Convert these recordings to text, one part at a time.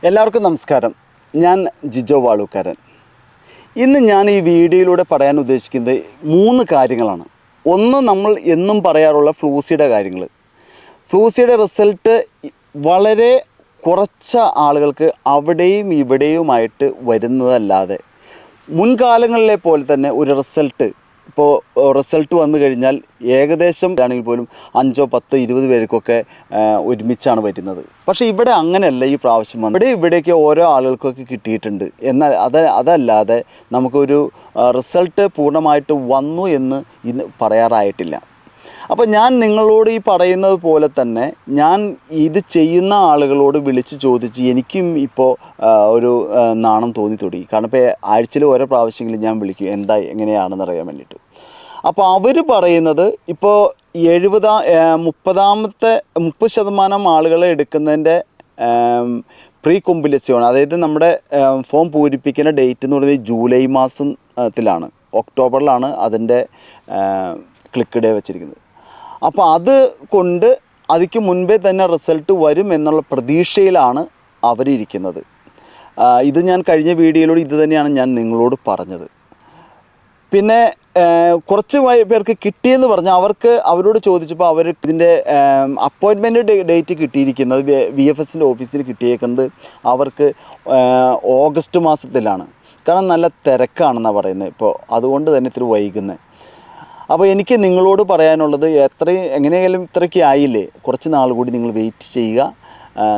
എല്ലാവർക്കും നമസ്കാരം. ഞാൻ ജിജോ വാളൂക്കാരൻ. ഇന്ന് ഞാൻ ഈ വീഡിയോയിലൂടെ പറയാൻ ഉദ്ദേശിക്കുന്നത് 3 കാര്യങ്ങളാണ്. ഒന്ന്, നമ്മൾ എന്നും പറയാറുള്ള ഫ്ലൂസിയുടെ കാര്യങ്ങൾ. ഫ്ലൂസിയുടെ റിസൾട്ട് വളരെ കുറച്ച ആളുകൾക്ക് അവിടെയും ഇവിടെയുമായിട്ട് വരുന്നതല്ലാതെ മുൻകാലങ്ങളിലെ പോലെ തന്നെ ഒരു റിസൾട്ട് വന്നു കഴിഞ്ഞാൽ ഏകദേശം ആണെങ്കിൽ പോലും 5, 10, 20 പേർക്കൊക്കെ ഒരുമിച്ചാണ് വരുന്നത്. പക്ഷേ ഇവിടെ അങ്ങനെയല്ല. ഈ പ്രാവശ്യം ഇവിടേക്ക് ഓരോ ആളുകൾക്കൊക്കെ കിട്ടിയിട്ടുണ്ട്. എന്നാൽ അതല്ലാതെ നമുക്കൊരു റിസൾട്ട് പൂർണ്ണമായിട്ട് വന്നു എന്ന് ഇന്ന് പറയാറായിട്ടില്ല. അപ്പോൾ ഞാൻ നിങ്ങളോട് ഈ പറയുന്നത് പോലെ തന്നെ ഞാൻ ഇത് ചെയ്യുന്ന ആളുകളോട് വിളിച്ച് ചോദിച്ച് എനിക്കും ഇപ്പോൾ ഒരു നാണം തോന്നി തുടങ്ങി. കാരണം ഇപ്പോൾ ആഴ്ചയിൽ ഓരോ പ്രാവശ്യമെങ്കിലും ഞാൻ വിളിക്കും എങ്ങനെയാണെന്ന് അറിയാൻ വേണ്ടിയിട്ട്. അപ്പോൾ അവർ പറയുന്നത് ഇപ്പോൾ 30% ആളുകളെ എടുക്കുന്നതിൻ്റെ പ്രീ കോമ്പുലേഷൻ, അതായത് നമ്മുടെ ഫോം പൂരിപ്പിക്കുന്ന ഡേറ്റ് എന്ന് പറയുന്നത് ജൂലൈ മാസത്തിലാണ്, ഒക്ടോബറിലാണ് അതിൻ്റെ ക്ലിക്ക് ഡേ വെച്ചിരിക്കുന്നത്. അപ്പോൾ അത് കൊണ്ട് അതിക്ക് മുൻപേ തന്നെ റിസൾട്ട് വരും എന്നുള്ള പ്രതീക്ഷയിലാണ് അവരിയ്ക്കുന്നത്. ഇത് ഞാൻ കഴിഞ്ഞ വീഡിയോയിലൂടെ ഇത് തന്നെയാണ് ഞാൻ നിങ്ങളോട് പറഞ്ഞത്. പിന്നെ കുറച്ച് പേർക്ക് കിട്ടിയെന്ന് പറഞ്ഞാൽ അവരോട് ചോദിച്ചപ്പോൾ അവർ ഇതിൻ്റെ അപ്പോയിൻമെൻറ്റ് ഡേറ്റ് കിട്ടിയിരിക്കുന്നത് VFSൻ്റെ ഓഫീസിൽ കിട്ടിയേക്കുന്നത് അവർക്ക് ഓഗസ്റ്റ് മാസത്തിലാണ്. കാരണം നല്ല തിരക്കാണെന്നാണ് പറയുന്നത് ഇപ്പോൾ, അതുകൊണ്ട് തന്നെ ഇത്തിരി വൈകുന്നത്. അപ്പോൾ എനിക്ക് നിങ്ങളോട് പറയാനുള്ളത്, എങ്ങനെയായാലും ഇത്രയ്ക്ക് ആയില്ലേ, കുറച്ച് നാൾ കൂടി നിങ്ങൾ വെയിറ്റ് ചെയ്യുക.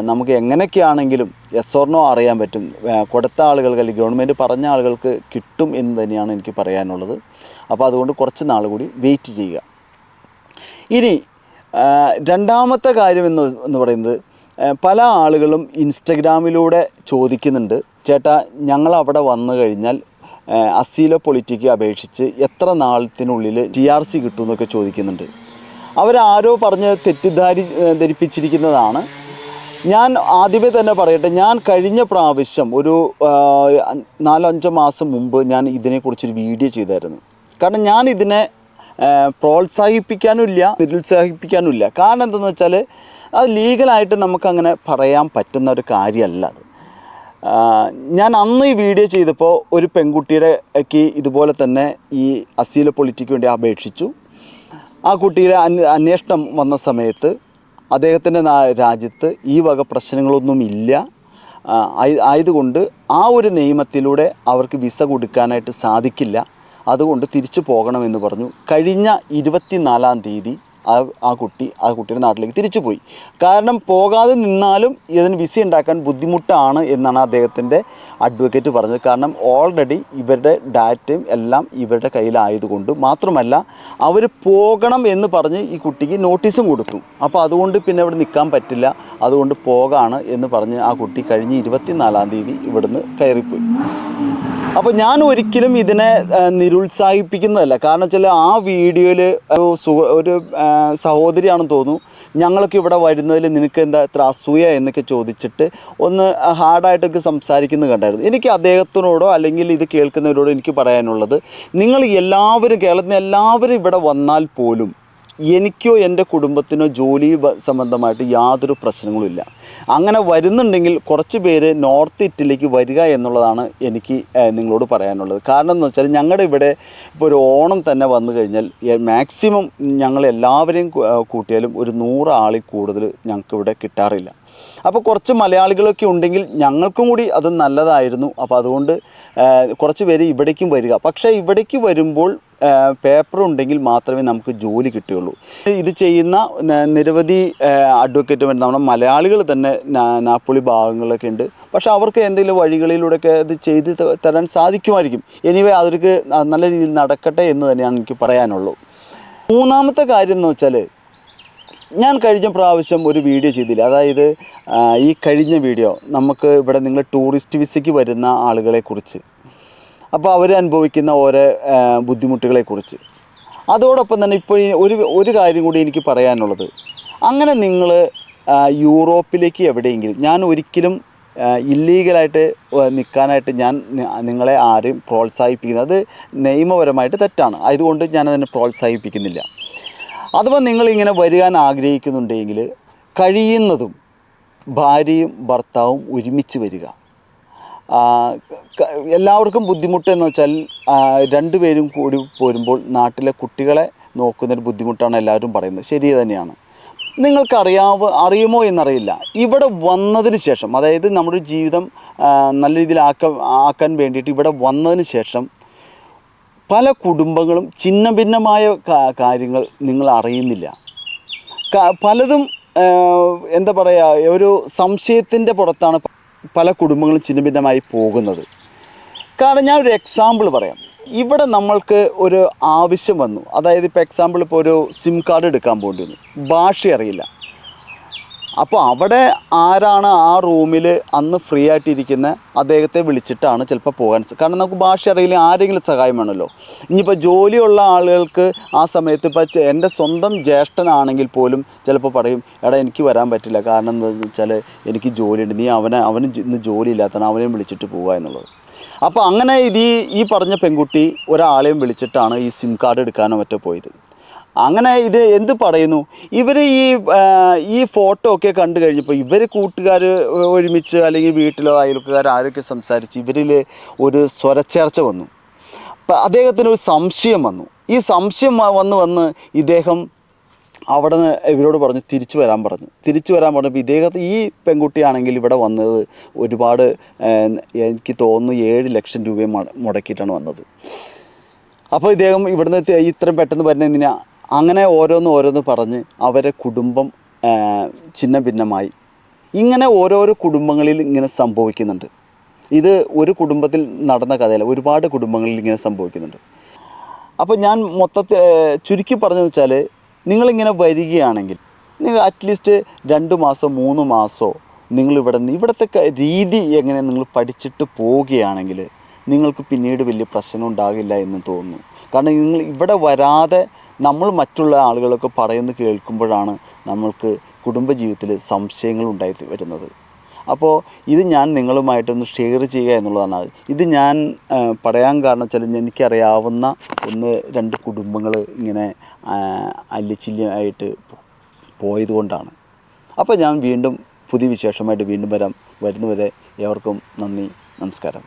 നമുക്ക് എങ്ങനെയൊക്കെയാണെങ്കിലും യെസ് ഓർ നോ അറിയാൻ പറ്റും. കൊടുത്ത ആളുകൾക്ക് അല്ലെങ്കിൽ ഗവൺമെൻറ് പറഞ്ഞ ആളുകൾക്ക് കിട്ടും എന്ന് തന്നെയാണ് എനിക്ക് പറയാനുള്ളത്. അപ്പോൾ അതുകൊണ്ട് കുറച്ച് നാൾ കൂടി വെയിറ്റ് ചെയ്യുക. ഇനി രണ്ടാമത്തെ കാര്യം എന്ന് പറയുന്നത്, പല ആളുകളും ഇൻസ്റ്റഗ്രാമിലൂടെ ചോദിക്കുന്നുണ്ട്, ചേട്ടാ ഞങ്ങൾ അവിടെ വന്നു കഴിഞ്ഞാൽ അസീലോ പൊളിറ്റിക്ക് അപേക്ഷിച്ച് എത്ര നാളത്തിനുള്ളിൽ TRC കിട്ടുമെന്നൊക്കെ ചോദിക്കുന്നുണ്ട്. അവരാരോ പറഞ്ഞ് ധരിപ്പിച്ചിരിക്കുന്നതാണ്. ഞാൻ ആദ്യമേ തന്നെ പറയട്ടെ, ഞാൻ കഴിഞ്ഞ പ്രാവശ്യം ഒരു 4-5 മാസം മുമ്പ് ഞാൻ ഇതിനെക്കുറിച്ചൊരു വീഡിയോ ചെയ്തായിരുന്നു. കാരണം ഞാൻ ഇതിനെ പ്രോത്സാഹിപ്പിക്കാനുമില്ല നിരുത്സാഹിപ്പിക്കാനുമില്ല. കാരണം എന്തെന്ന് വെച്ചാൽ അത് ലീഗലായിട്ട് നമുക്കങ്ങനെ പറയാൻ പറ്റുന്ന ഒരു കാര്യമല്ല അത്. ഞാൻ അന്ന് ഈ വീഡിയോ ചെയ്തപ്പോൾ ഒരു പെൺകുട്ടിയുടെക്ക് ഇതുപോലെ തന്നെ ഈ അസീലോ പൊളിറ്റിക്ക് വേണ്ടി അപേക്ഷിച്ചു. ആ കുട്ടിയുടെ അന്വേഷണം വന്ന സമയത്ത് അദ്ദേഹത്തിൻ്റെ രാജ്യത്ത് ഈ വക പ്രശ്നങ്ങളൊന്നും ഇല്ല. ആയതുകൊണ്ട് ആ ഒരു നിയമത്തിലൂടെ അവർക്ക് വിസ കൊടുക്കാനായിട്ട് സാധിക്കില്ല. അതുകൊണ്ട് തിരിച്ചു പോകണമെന്ന് പറഞ്ഞു. കഴിഞ്ഞ 24-ാം തീയതി ആ കുട്ടിയുടെ നാട്ടിലേക്ക് തിരിച്ചു പോയി. കാരണം പോകാതെ നിന്നാലും ഇതിന് വിസ ഉണ്ടാക്കാൻ ബുദ്ധിമുട്ടാണ് എന്നാണ് അദ്ദേഹത്തിൻ്റെ അഡ്വക്കേറ്റ് പറഞ്ഞത്. കാരണം ഓൾറെഡി ഇവരുടെ ഡാറ്റയും എല്ലാം ഇവരുടെ കയ്യിലായതുകൊണ്ട്, മാത്രമല്ല അവർ പോകണം എന്ന് പറഞ്ഞ് ഈ കുട്ടിക്ക് നോട്ടീസും കൊടുത്തു. അപ്പോൾ അതുകൊണ്ട് പിന്നെ ഇവിടെ നിൽക്കാൻ പറ്റില്ല, അതുകൊണ്ട് പോകാണ് എന്ന് പറഞ്ഞ് ആ കുട്ടി കഴിഞ്ഞ 24-ാം തീയതി ഇവിടുന്ന് കയറിപ്പോയി. അപ്പോൾ ഞാൻ ഒരിക്കലും ഇതിനെ നിരുത്സാഹിപ്പിക്കുന്നതല്ല. കാരണം വെച്ചാൽ ആ വീഡിയോയിൽ ഒരു സഹോദരിയാണെന്ന് തോന്നുന്നു, ഞങ്ങൾക്ക് ഇവിടെ വരുന്നതിൽ നിനക്ക് എന്താ ഇത്ര അസൂയ എന്നൊക്കെ ചോദിച്ചിട്ട് ഒന്ന് ഹാർഡായിട്ടൊക്കെ സംസാരിക്കുന്നത് കണ്ടായിരുന്നു. എനിക്ക് അദ്ദേഹത്തിനോടോ അല്ലെങ്കിൽ ഇത് കേൾക്കുന്നവരോടോ എനിക്ക് പറയാനുള്ളത്, നിങ്ങൾ എല്ലാവരും, കേരളത്തിൽ എല്ലാവരും ഇവിടെ വന്നാൽ പോലും എനിക്കോ എൻ്റെ കുടുംബത്തിനോ ജോലി സംബന്ധമായിട്ട് യാതൊരു പ്രശ്നങ്ങളുമില്ല. അങ്ങനെ വരുന്നുണ്ടെങ്കിൽ കുറച്ച് പേര് നോർത്ത് ഇറ്റലിക്ക് വരിക എന്നുള്ളതാണ് എനിക്ക് നിങ്ങളോട് പറയാനുള്ളത്. കാരണം എന്ന് വെച്ചാൽ ഞങ്ങളുടെ ഇവിടെ ഇപ്പോൾ ഒരു ഓണം തന്നെ വന്നു കഴിഞ്ഞാൽ മാക്സിമം ഞങ്ങൾ എല്ലാവരെയും കൂട്ടിയാലും ഒരു 100 ആളിൽ കൂടുതൽ ഞങ്ങൾക്കിവിടെ കിട്ടാറില്ല. അപ്പോൾ കുറച്ച് മലയാളികളൊക്കെ ഉണ്ടെങ്കിൽ ഞങ്ങൾക്കും കൂടി അത് നല്ലതായിരുന്നു. അപ്പോൾ അതുകൊണ്ട് കുറച്ച് പേര് ഇവിടേക്കും വരിക. പക്ഷേ ഇവിടേക്ക് വരുമ്പോൾ പേപ്പർ ഉണ്ടെങ്കിൽ മാത്രമേ നമുക്ക് ജോലി കിട്ടുകയുള്ളൂ. ഇത് ചെയ്യുന്ന നിരവധി അഡ്വക്കേറ്റുമാർ നമ്മുടെ മലയാളികൾ തന്നെ നാപ്പോളി ഭാഗങ്ങളൊക്കെ ഉണ്ട്. പക്ഷേ അവർക്ക് എന്തെങ്കിലും വഴികളിലൂടെയൊക്കെ ഇത് ചെയ്ത് തരാൻ സാധിക്കുമായിരിക്കും. എനിവേ അതൊക്കെ നല്ല രീതിയിൽ നടക്കട്ടെ എന്ന് തന്നെയാണ് എനിക്ക് പറയാനുള്ളൂ. മൂന്നാമത്തെ കാര്യം എന്ന് വെച്ചാൽ, ഞാൻ കഴിഞ്ഞ പ്രാവശ്യം ഒരു വീഡിയോ ചെയ്തില്ല. അതായത് ഈ കഴിഞ്ഞ വീഡിയോ നമുക്ക് ഇവിടെ നിങ്ങൾ ടൂറിസ്റ്റ് വിസയ്ക്ക് വരുന്ന ആളുകളെക്കുറിച്ച്, അപ്പോൾ അവർ അനുഭവിക്കുന്ന ഓരോ ബുദ്ധിമുട്ടുകളെക്കുറിച്ച്. അതോടൊപ്പം തന്നെ ഇപ്പോൾ ഒരു കാര്യം കൂടി എനിക്ക് പറയാനുള്ളത്, അങ്ങനെ നിങ്ങൾ യൂറോപ്പിലേക്ക് എവിടെയെങ്കിലും, ഞാൻ ഒരിക്കലും ഇല്ലീഗലായിട്ട് നിൽക്കാനായിട്ട് ഞാൻ നിങ്ങളെ ആരെയും പ്രോത്സാഹിപ്പിക്കുന്നത്, അത് നിയമപരമായിട്ട് തെറ്റാണ്. അതുകൊണ്ട് ഞാനതിനെ പ്രോത്സാഹിപ്പിക്കുന്നില്ല. അഥവാ നിങ്ങളിങ്ങനെ വരാൻ ആഗ്രഹിക്കുന്നുണ്ടെങ്കിൽ കഴിയുന്നതും ഭാര്യയും ഭർത്താവും ഒരുമിച്ച് വരിക. എല്ലാവർക്കും ബുദ്ധിമുട്ടെന്ന് വെച്ചാൽ രണ്ടുപേരും കൂടി പോരുമ്പോൾ നാട്ടിലെ കുട്ടികളെ നോക്കുന്നൊരു ബുദ്ധിമുട്ടാണ് എല്ലാവരും പറയുന്നത്. ശരി തന്നെയാണ്. അറിയുമോ എന്നറിയില്ല, ഇവിടെ വന്നതിന് ശേഷം, അതായത് നമ്മുടെ ജീവിതം നല്ല രീതിയിൽ ആക്കാൻ വേണ്ടിയിട്ട് ഇവിടെ വന്നതിന് ശേഷം പല കുടുംബങ്ങളും ഛിന്ന ഭിന്നമായ കാര്യങ്ങൾ നിങ്ങൾ അറിയുന്നില്ല. പലതും എന്താ പറയുക, ഒരു സംശയത്തിൻ്റെ പുറത്താണ് പല കുടുംബങ്ങളും ഛിന്ന ഭിന്നമായി പോകുന്നത്. കാരണം ഞാനൊരു എക്സാമ്പിൾ പറയാം. ഇവിടെ നമ്മൾക്ക് ഒരു ആവശ്യം വന്നു, അതായത് ഇപ്പോൾ എക്സാമ്പിൾ ഇപ്പോൾ ഒരു സിം കാർഡ് എടുക്കാൻ പോകേണ്ടി വന്നു, ഭാഷ അറിയില്ല. അപ്പോൾ അവിടെ ആരാണ് ആ റൂമിൽ അന്ന് ഫ്രീ ആയിട്ടിരിക്കുന്ന അദ്ദേഹത്തെ വിളിച്ചിട്ടാണ് ചിലപ്പോൾ പോകാൻ. കാരണം നമുക്ക് ഭാഷ അറിയില്ല, ആരെങ്കിലും സഹായം വേണമല്ലോ. ഇനിയിപ്പോൾ ജോലിയുള്ള ആളുകൾക്ക് ആ സമയത്ത് ഇപ്പോൾ എൻ്റെ സ്വന്തം ജ്യേഷ്ഠനാണെങ്കിൽ പോലും ചിലപ്പോൾ പറയും, എടാ എനിക്ക് വരാൻ പറ്റില്ല, കാരണം എന്താണെന്ന് വെച്ചാൽ എനിക്ക് ജോലിയുണ്ട്, നീ അവന് ഇന്ന് ജോലി ഇല്ലാത്തതാണ്, അവനെയും വിളിച്ചിട്ട് പോവുക എന്നുള്ളത്. അപ്പോൾ അങ്ങനെ ഈ പറഞ്ഞ പെൺകുട്ടി ഒരാളെയും വിളിച്ചിട്ടാണ് ഈ സിം കാർഡ് എടുക്കാനോ മറ്റോ പോയത്. അങ്ങനെ ഇത് എന്ത് പറയുന്നു, ഇവർ ഈ ഫോട്ടോ ഒക്കെ കണ്ടു കഴിഞ്ഞപ്പോൾ ഇവർ കൂട്ടുകാർ ഒരുമിച്ച് അല്ലെങ്കിൽ വീട്ടിലോ അയൽക്കാർ ആരൊക്കെ സംസാരിച്ച് ഇവരിൽ ഒരു സ്വരച്ചേർച്ച വന്നു. അപ്പം അദ്ദേഹത്തിനൊരു സംശയം വന്നു. ഈ സംശയം വന്ന് ഇദ്ദേഹം അവിടെ നിന്ന് ഇവരോട് പറഞ്ഞു തിരിച്ചു വരാൻ പറഞ്ഞപ്പോൾ ഇദ്ദേഹത്തെ ഈ പെൺകുട്ടിയാണെങ്കിൽ ഇവിടെ വന്നത് ഒരുപാട്, എനിക്ക് തോന്നുന്നു 7 ലക്ഷം രൂപയും മുടക്കിയിട്ടാണ് വന്നത്. അപ്പോൾ ഇദ്ദേഹം ഇവിടുന്ന് ഇത്രയും പെട്ടെന്ന് വരുന്നതിനാ. അങ്ങനെ ഓരോന്ന് പറഞ്ഞ് അവരെ കുടുംബം ഛിന്ന ഭിന്നമായി. ഇങ്ങനെ ഓരോരോ കുടുംബങ്ങളിൽ ഇങ്ങനെ സംഭവിക്കുന്നുണ്ട്. ഇത് ഒരു കുടുംബത്തിൽ നടന്ന കഥയല്ല, ഒരുപാട് കുടുംബങ്ങളിൽ ഇങ്ങനെ സംഭവിക്കുന്നുണ്ട്. അപ്പോൾ ഞാൻ മൊത്തത്തിൽ ചുരുക്കി പറഞ്ഞതെന്ന് വെച്ചാൽ, നിങ്ങളിങ്ങനെ വരികയാണെങ്കിൽ നിങ്ങൾ അറ്റ്ലീസ്റ്റ് 2 മാസമോ 3 മാസമോ നിങ്ങൾ ഇവിടുത്തെ രീതി എങ്ങനെ നിങ്ങൾ പഠിച്ചിട്ട് പോവുകയാണെങ്കിൽ നിങ്ങൾക്ക് പിന്നീട് വലിയ പ്രശ്നം ഉണ്ടാകില്ല എന്ന് തോന്നുന്നു. കാരണം നിങ്ങൾ ഇവിടെ വരാതെ നമ്മൾ മറ്റുള്ള ആളുകളൊക്കെ പറയുന്നത് കേൾക്കുമ്പോഴാണ് നമ്മൾക്ക് കുടുംബജീവിതത്തിൽ സംശയങ്ങൾ ഉണ്ടായി വരുന്നത്. അപ്പോൾ ഇത് ഞാൻ നിങ്ങളുമായിട്ടൊന്ന് ഷെയർ ചെയ്യുക എന്നുള്ളതാണ്. ഇത് ഞാൻ പറയാൻ കാരണം വെച്ചാൽ എനിക്കറിയാവുന്ന 1-2 കുടുംബങ്ങൾ ഇങ്ങനെ അല്ലിച്ചില്ലായിട്ട് പോയതുകൊണ്ടാണ്. അപ്പോൾ ഞാൻ വീണ്ടും പുതിയ വിശേഷമായിട്ട് വീണ്ടും വരുന്നവരെ ഏവർക്കും നന്ദി, നമസ്കാരം.